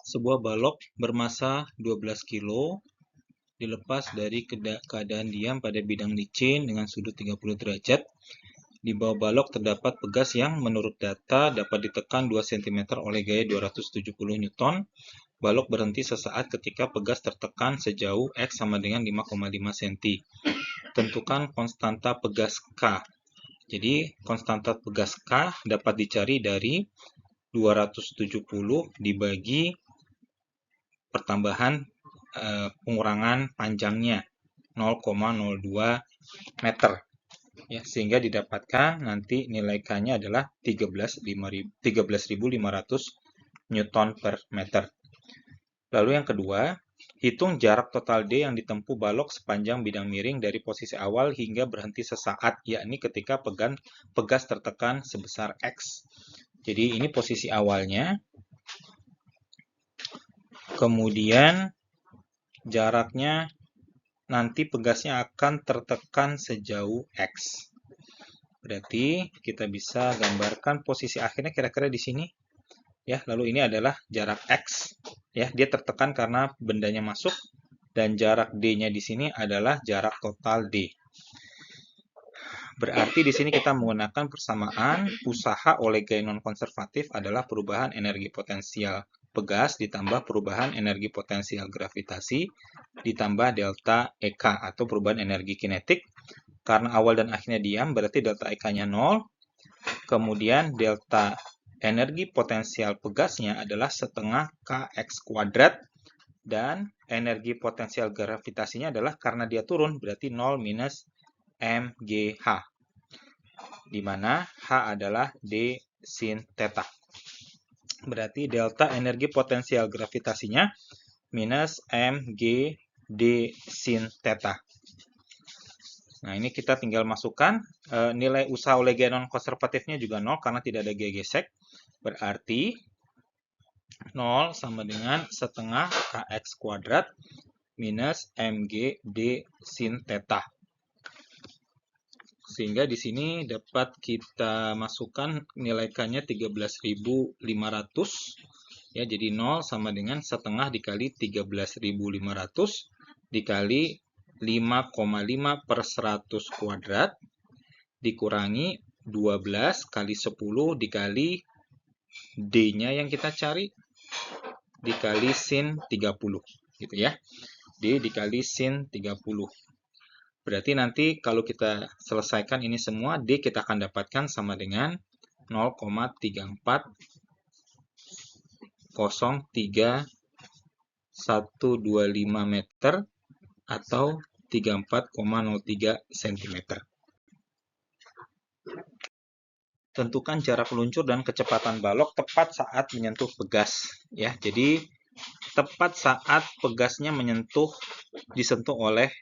Sebuah balok bermasa 12 kilo dilepas dari keadaan diam pada bidang licin dengan sudut 30 derajat. Di bawah balok terdapat pegas yang menurut data dapat ditekan 2 cm oleh gaya 270 Newton. Balok berhenti sesaat ketika pegas tertekan sejauh X sama dengan 5,5 cm. Tentukan konstanta pegas K. Jadi, konstanta pegas K dapat dicari dari 270 dibagi pertambahan pengurangan panjangnya 0,02 meter. Ya, sehingga didapatkan nanti nilai K-nya adalah 13.500 Newton per meter. Lalu yang kedua, hitung jarak total D yang ditempuh balok sepanjang bidang miring dari posisi awal hingga berhenti sesaat, yakni ketika pegas tertekan sebesar X. Jadi ini posisi awalnya. Kemudian jaraknya nanti pegasnya akan tertekan sejauh X. Berarti kita bisa gambarkan posisi akhirnya kira-kira di sini. Ya, lalu ini adalah jarak X. Ya, dia tertekan karena bendanya masuk dan jarak D-nya di sini adalah jarak total D. Berarti di sini kita menggunakan persamaan usaha oleh gaya non-konservatif adalah perubahan energi potensial pegas ditambah perubahan energi potensial gravitasi ditambah delta EK atau perubahan energi kinetik. Karena awal dan akhirnya diam, berarti delta EK-nya 0. Kemudian delta energi potensial pegasnya adalah setengah Kx kuadrat. Dan energi potensial gravitasinya adalah karena dia turun, berarti 0 minus mgh. Di mana H adalah D sin theta. Berarti delta energi potensial gravitasinya minus mg D sin theta. Nah, ini kita tinggal masukkan nilai usaha oleh gaya non-konservatifnya juga 0 karena tidak ada gaya gesek. Berarti 0 sama dengan setengah Kx kuadrat minus mg D sin theta. Sehingga di sini dapat kita masukkan nilai K-nya 13.500. Ya, jadi 0 sama dengan setengah dikali 13.500 dikali 5,5 per 100 kuadrat dikurangi 12 kali 10 dikali D-nya yang kita cari dikali sin 30 gitu ya. D dikali sin 30. Berarti nanti kalau kita selesaikan ini semua, D kita akan dapatkan sama dengan 0,3403125 meter atau 34,03 cm. Tentukan jarak luncur dan kecepatan balok tepat saat menyentuh pegas. Ya, jadi tepat saat pegasnya disentuh oleh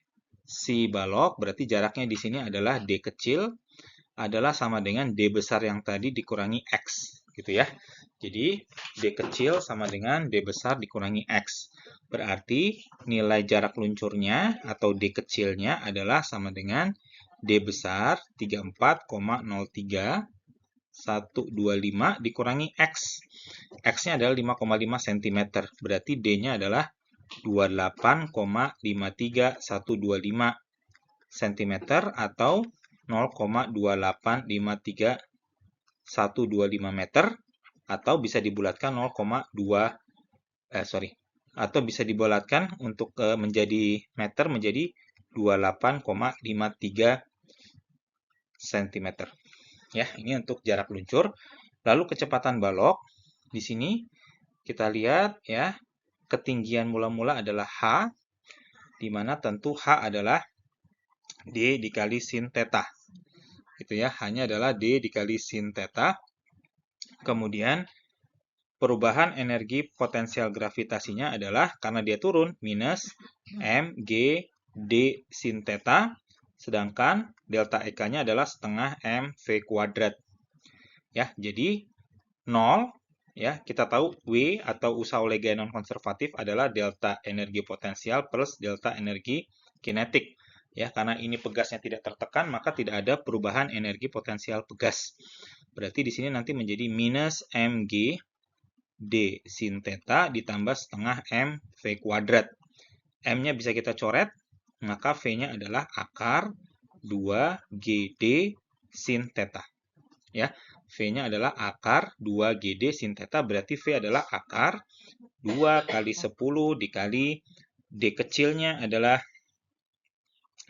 si balok, berarti jaraknya di sini adalah D kecil adalah sama dengan D besar yang tadi dikurangi X, gitu ya. Jadi D kecil sama dengan D besar dikurangi X. Berarti nilai jarak luncurnya atau D kecilnya adalah sama dengan D besar 34,03125 dikurangi X. X-nya adalah 5,5 cm. Berarti D-nya adalah 28,53125 cm atau 0,2853125 meter atau bisa dibulatkan atau bisa dibulatkan untuk menjadi meter menjadi 28,53 cm. Ya, ini untuk jarak luncur. Lalu kecepatan balok di sini kita lihat ya, ketinggian mula-mula adalah H, di mana tentu H adalah D dikali sin theta. Gitu ya, hanya adalah D dikali sin theta. Kemudian perubahan energi potensial gravitasinya adalah karena dia turun minus mg D sin theta, sedangkan delta EK-nya adalah setengah mv kuadrat. Ya, jadi 0 ya, kita tahu W atau usaha oleh gaya non-konservatif adalah delta energi potensial plus delta energi kinetik. Ya, karena ini pegasnya tidak tertekan, maka tidak ada perubahan energi potensial pegas. Berarti di sini nanti menjadi minus mg D sin theta ditambah setengah M V kuadrat. M-nya bisa kita coret, maka V-nya adalah akar 2 GD sin theta. Ya, V-nya adalah akar 2 GD sin theta, berarti V adalah akar 2 kali 10 dikali D kecilnya adalah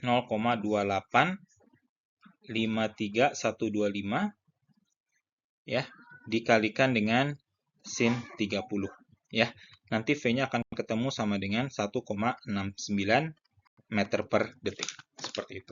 0,2853125 ya, dikalikan dengan sin 30 ya. Nanti V-nya akan ketemu sama dengan 1,69 meter per detik. Seperti itu.